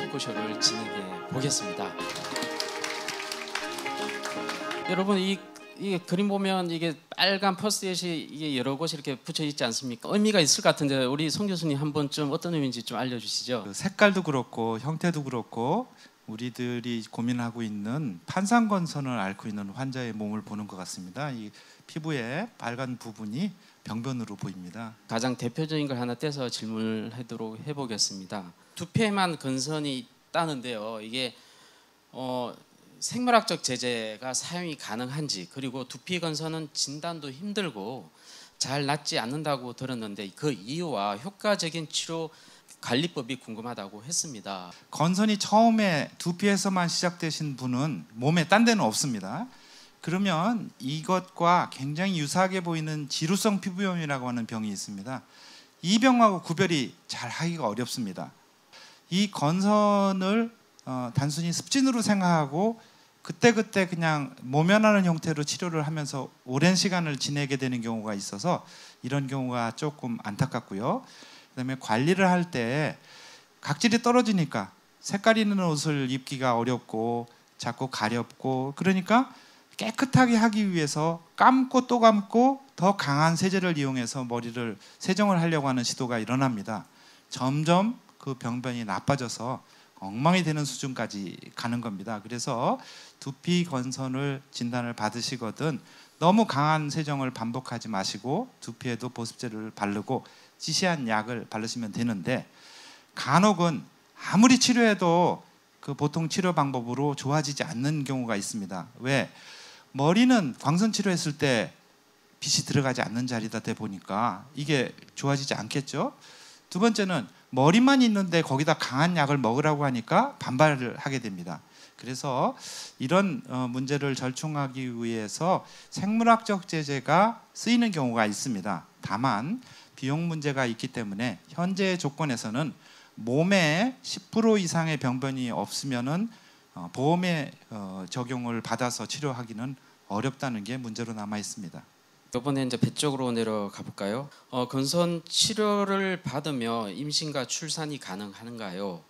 토크쇼를 진행해 보겠습니다. 여러분 이 그림 보면 이게 빨간 포스트잇이 이게 여러 곳에 이렇게 붙여 있지 않습니까? 의미가 있을 것 같은데 우리 송 교수님 한번 좀 어떤 의미인지 좀 알려주시죠. 그 색깔도 그렇고 형태도 그렇고 우리들이 고민하고 있는 판상건선을 앓고 있는 환자의 몸을 보는 것 같습니다. 이 피부의 빨간 부분이 병변으로 보입니다. 가장 대표적인 걸 하나 떼서 질문을 해보겠습니다. 두피에만 건선이 있다는데요. 이게 생물학적 제재가 사용이 가능한지, 그리고 두피 건선은 진단도 힘들고 잘 낫지 않는다고 들었는데 그 이유와 효과적인 치료 관리법이 궁금하다고 했습니다. 건선이 처음에 두피에서만 시작되신 분은 몸에 딴 데는 없습니다. 그러면 이것과 굉장히 유사하게 보이는 지루성 피부염이라고 하는 병이 있습니다. 이 병하고 구별이 잘 하기가 어렵습니다. 이 건선을 단순히 습진으로 생각하고 그때그때 그냥 모면하는 형태로 치료를 하면서 오랜 시간을 지내게 되는 경우가 있어서 이런 경우가 조금 안타깝고요. 그다음에 관리를 할 때 각질이 떨어지니까 색깔 있는 옷을 입기가 어렵고 자꾸 가렵고, 그러니까 깨끗하게 하기 위해서 감고 또 감고 더 강한 세제를 이용해서 머리를 세정을 하려고 하는 시도가 일어납니다. 점점 그 병변이 나빠져서 엉망이 되는 수준까지 가는 겁니다. 그래서 두피 건선을 진단을 받으시거든 너무 강한 세정을 반복하지 마시고 두피에도 보습제를 바르고 시시한 약을 바르시면 되는데, 간혹은 아무리 치료해도 그 보통 치료 방법으로 좋아지지 않는 경우가 있습니다. 왜? 머리는 광선 치료했을 때 빛이 들어가지 않는 자리다 보니까 이게 좋아지지 않겠죠. 두 번째는 머리만 있는데 거기다 강한 약을 먹으라고 하니까 반발을 하게 됩니다. 그래서 이런 문제를 절충하기 위해서 생물학적 제재가 쓰이는 경우가 있습니다. 다만 비용 문제가 있기 때문에 현재 조건에서는 몸에 10% 이상의 병변이 없으면은 보험의 적용을 받아서 치료하기는 어렵다는 게 문제로 남아 있습니다. 이번에 이제 배 쪽으로 내려가 볼까요? 건선 치료를 받으며 임신과 출산이 가능한가요?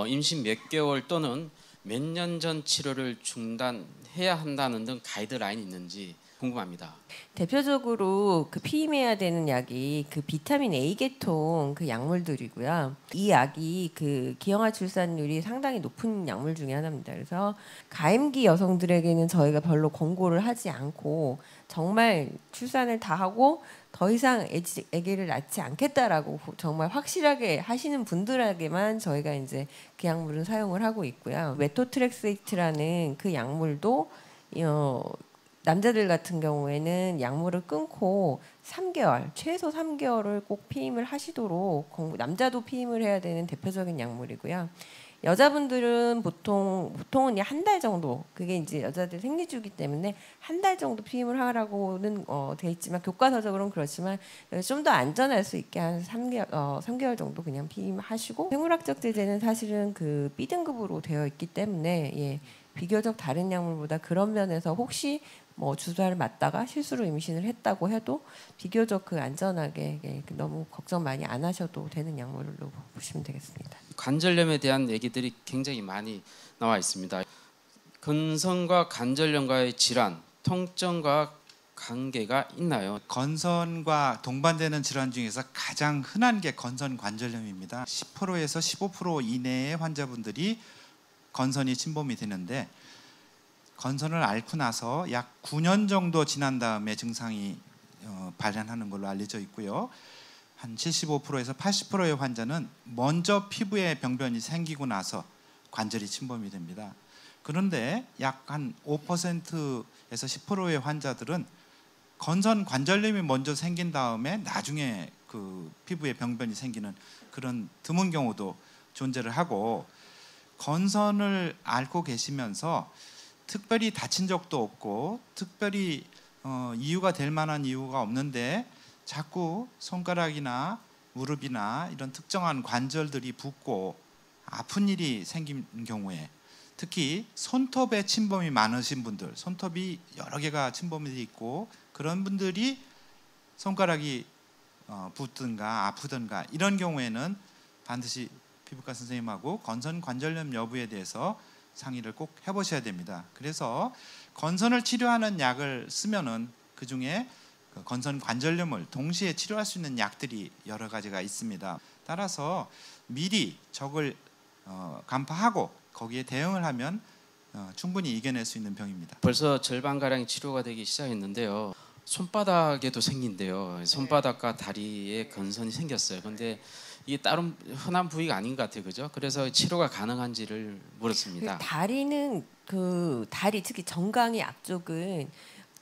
임신 몇 개월 또는 몇 년 전 치료를 중단해야 한다는 등 가이드라인이 있는지 궁금합니다. 대표적으로 그 피임해야 되는 약이 그 비타민 A 계통 그 약물들이고요. 이 약이 그 기형아 출산율이 상당히 높은 약물 중에 하나입니다. 그래서 가임기 여성들에게는 저희가 별로 권고를 하지 않고 정말 출산을 다 하고 더 이상 아기를 낳지 않겠다라고 정말 확실하게 하시는 분들에게만 저희가 이제 그 약물은 사용을 하고 있고요. 메토트렉세이트라는 그 약물도 남자들 같은 경우에는 약물을 끊고 3개월, 최소 3개월을 꼭 피임을 하시도록, 남자도 피임을 해야 되는 대표적인 약물이고요. 여자분들은 보통은 한 달 정도, 그게 이제 여자들 생리주기 때문에 한 달 정도 피임을 하라고는 돼 있지만 교과서적으로는 그렇지만 좀 더 안전할 수 있게 한 3개월 정도 그냥 피임하시고, 생물학적 제재는 사실은 그 B등급으로 되어 있기 때문에 비교적 다른 약물보다 그런 면에서 혹시 주사를 맞다가 실수로 임신을 했다고 해도 비교적 그 안전하게 너무 걱정 많이 안 하셔도 되는 약물로 보시면 되겠습니다. 관절염에 대한 얘기들이 굉장히 많이 나와 있습니다. 건선과 관절염과의 질환, 통증과 관계가 있나요? 건선과 동반되는 질환 중에서 가장 흔한 게 건선 관절염입니다. 10%에서 15% 이내의 환자분들이 건선이 침범이 되는데, 건선을 앓고 나서 약 9년 정도 지난 다음에 증상이 발현하는 걸로 알려져 있고요. 한 75%에서 80%의 환자는 먼저 피부에 병변이 생기고 관절이 침범이 됩니다. 그런데 약 한 5%에서 10%의 환자들은 건선 관절염이 먼저 생긴 다음에 나중에 그 피부에 병변이 생기는 그런 드문 경우도 존재를 하고, 건선을 앓고 계시면서 특별히 다친 적도 없고 특별히 이유가 될 만한 이유가 없는데 자꾸 손가락이나 무릎이나 이런 특정한 관절들이 붓고 아픈 일이 생긴 경우에, 특히 손톱에 침범이 많으신 분들, 손톱이 여러 개가 침범이 돼 있고 그런 분들이 손가락이 붓든가 아프든가 이런 경우에는 반드시 피부과 선생님하고 건선 관절염 여부에 대해서 상의를 꼭 해보셔야 됩니다. 그래서 건선을 치료하는 약을 쓰면은 그 중에 건선 관절염을 동시에 치료할 수 있는 약들이 여러 가지가 있습니다. 따라서 미리 적을 간파하고 거기에 대응을 하면 충분히 이겨낼 수 있는 병입니다. 벌써 절반가량 치료가 되기 시작했는데요. 손바닥에도 생긴대요. 손바닥과 다리에 건선이 생겼어요. 근데 이게 다른 흔한 부위가 아닌 것 같아요, 그죠? 그래서 치료가 가능한지를 물었습니다. 다리는 다리 특히 정강이 앞쪽은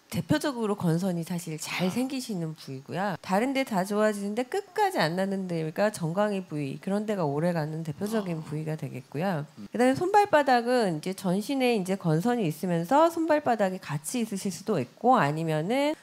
대표적으로 건선이 사실 잘 생기시는 부위고요. 다른 데 다 좋아지는데 끝까지 안 나는 데가 정강이 부위, 그런 데가 오래 가는 대표적인 부위가 되겠고요. 그다음에 손발바닥은 이제 전신에 이제 건선이 있으면서 손발바닥이 같이 있으실 수도 있고, 아니면은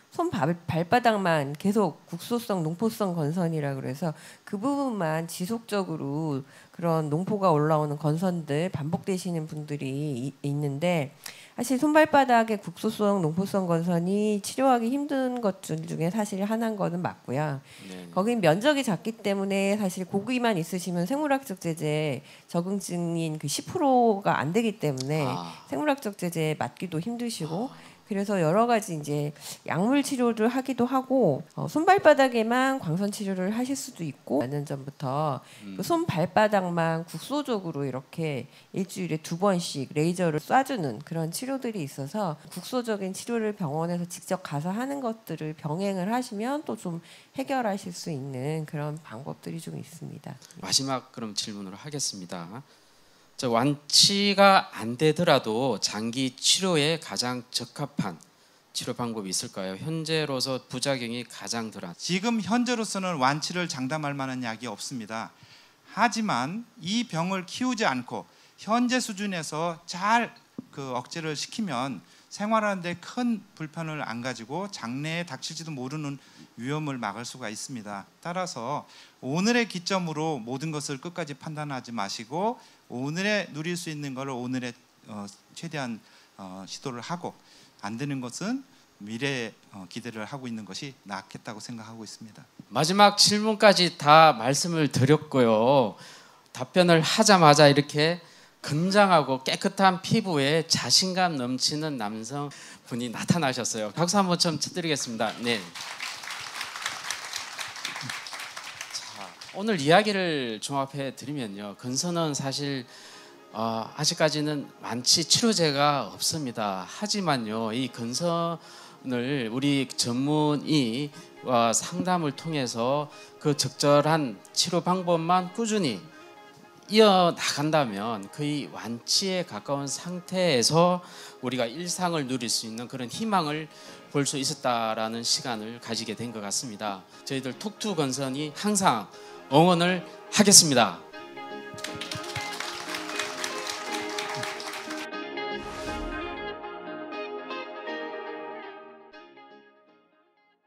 발바닥만 계속 국소성, 농포성 건선이라 그래서 그 부분만 지속적으로 그런 농포가 올라오는 건선들 반복되시는 분들이 있는데, 사실 손발바닥의 국소성, 농포성 건선이 치료하기 힘든 것들 중에 사실 하나인 거는 맞고요. 네. 거긴 면적이 작기 때문에 사실 고기만 있으시면 생물학적 제제 적응증인 그 10%가 안 되기 때문에 생물학적 제제 맞기도 힘드시고, 그래서 여러 가지 이제 약물 치료를 하기도 하고, 손발바닥에만 광선 치료를 하실 수도 있고, 몇 년 전부터 그 손발바닥만 국소적으로 이렇게 일주일에 2번씩 레이저를 쏴주는 그런 치료들이 있어서 국소적인 치료를 병원에서 직접 가서 하는 것들을 병행을 하시면 또 좀 해결하실 수 있는 그런 방법들이 좀 있습니다. 마지막 그럼 질문으로 하겠습니다. 완치가 안 되더라도 장기 치료에 가장 적합한 치료 방법이 있을까요? 현재로서 부작용이 가장 덜한. 지금 현재로서는 완치를 장담할 만한 약이 없습니다. 하지만 이 병을 키우지 않고 현재 수준에서 잘 억제를 시키면 생활하는데 큰 불편을 안 가지고 장래에 닥칠지도 모르는 위험을 막을 수가 있습니다. 따라서 오늘의 기점으로 모든 것을 끝까지 판단하지 마시고, 오늘에 누릴 수 있는 것을 오늘에 최대한 시도를 하고, 안 되는 것은 미래에 기대를 하고 있는 것이 낫겠다고 생각하고 있습니다. 마지막 질문까지 다 말씀을 드렸고요. 답변을 하자마자 이렇게 건장하고 깨끗한 피부에 자신감 넘치는 남성분이 나타나셨어요. 박수 한번 좀 쳐드리겠습니다. 네. 자, 오늘 이야기를 종합해 드리면요, 건선은 사실 아직까지는 완치 치료제가 없습니다. 하지만요, 이 건선을 우리 전문의와 상담을 통해서 그 적절한 치료 방법만 꾸준히 이어나간다면 거의 완치에 가까운 상태에서 우리가 일상을 누릴 수 있는 그런 희망을 볼 수 있었다라는 시간을 가지게 된 것 같습니다. 저희들 톡투 건선이 항상 응원을 하겠습니다.